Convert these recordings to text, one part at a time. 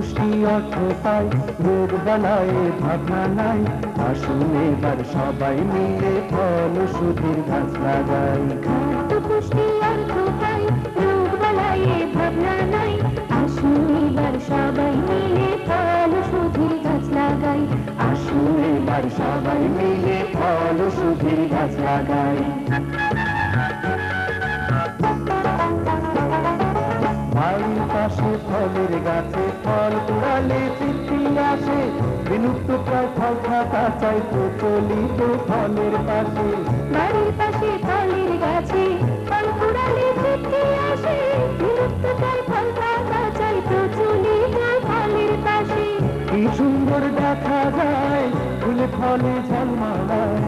পুষ্টি অর্থ পাই, রোগ বালায় ভাবনা নাই। আসুন এবার সবাই মিলে ফল ওষুধের গাছ লাগাই। খাদ্য পুষ্টি অর্থ পাই, রোগ বালায় ভাবনা নাই। আসুন এবার সবাই মিলে ফল ওষুধের গাছ লাগাই। আসুন এবার সবাই মিলে ফল ওষুধের গাছ লাগাই। বাড়ির পাশে ফলের গাছে ফল কুড়ালে তৃপ্তি আসে। বিলুপ্ত প্রায় ফল থাকা চাই প্রচলিত ফলের পাশে। বাড়ির পাশে ফলের গাছে ফল কুড়ালে তৃপ্তি আসে। বিলুপ্ত প্রায় ফল থাকা চাই প্রচলিত ফলের পাশে। কি সুন্দর দেখা যায় ফুলে ফলে ঝলমালায়।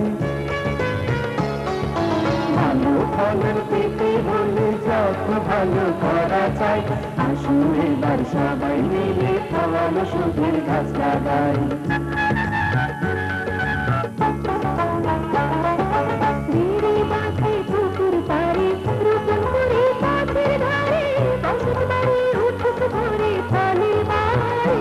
ভালো ফলের পেতে হলে যত ভালো করা চাই। আসুন এবার সবাই মিলে ফল ওষুধের গাছ লাগাই। বেড়ে বাঁধে পুকুর পাড়ে, রোপণ করে পথের ধারে, বসত বাড়ি উঠোস ভরে ফলের বাহারে।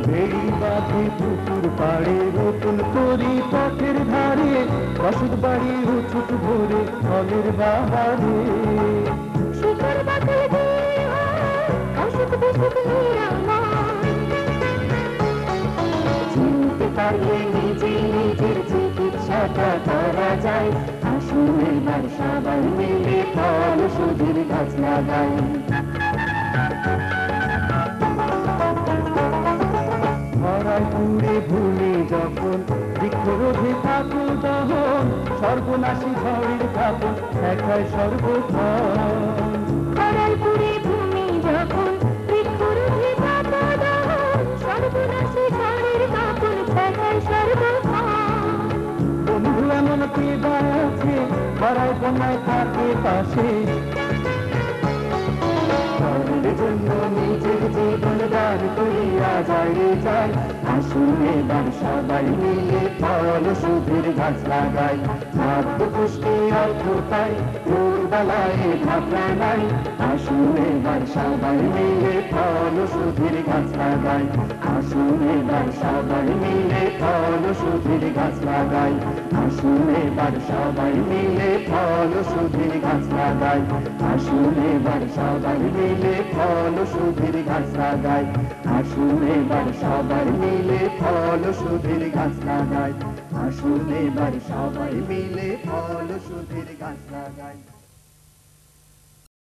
বেড়ি বাঁধে পুকুর পাড়ে, রোপণ করি পথের ধারে, বসত বাড়ি উঠোস ভরে ফলের বাহারে। শিকড় বাকল দিয়ে হয় অসুখ বিসুখ নিরাময়। চিনতে পারলে নিজে নিজের চিকিৎসাটা করা যায়। আসুন এবার সবাই মিলে ফল ওষুধের গাছ লাগাই। ধরায় পুড়ে ভুলে যখন বৃক্ষরোধে থাকুন দহন, সর্বনাশী ঝড়ের কাপড় দেখায় সর্বক্ষণ। খরায় পুড়ে ভূমি যখন বৃক্ষরোধে থাকা দহন, সর্বনাশী ঝড়ের কাপড় ঠেকায় সর্বক্ষণ। বন্ধু এমন কে বা আছে পাড়ায় বন্যায় থাকে পাশে। ফলের জন্য নিজের জীবন দান করিয়া যায় যায়। আসুন এবার সবাই মিলে ফল ওষুধের গাছ লাগাই। খাদ্য পুষ্টি অর্থ পাই, রোগ বালায় ভাবনা নাই। আসুন এবার সবাই মিলে ফল ওষুধের গাছ লাগাই। আসুন এবার সবাই মিলে ফল ওষুধের গাছ লাগাই। আসুন এবার সবাই মিলে ফল ওষুধের গাছ লাগাই। আসুন এবার সবাই মিলে ফল ওষুধের গাছ লাগাই। আসুন এবার সবাই মিলে ফল ওষুধের গাছ লাগাই। আসুন এবার সবাই মিলে ফল ওষুধের গাছ লাগাই।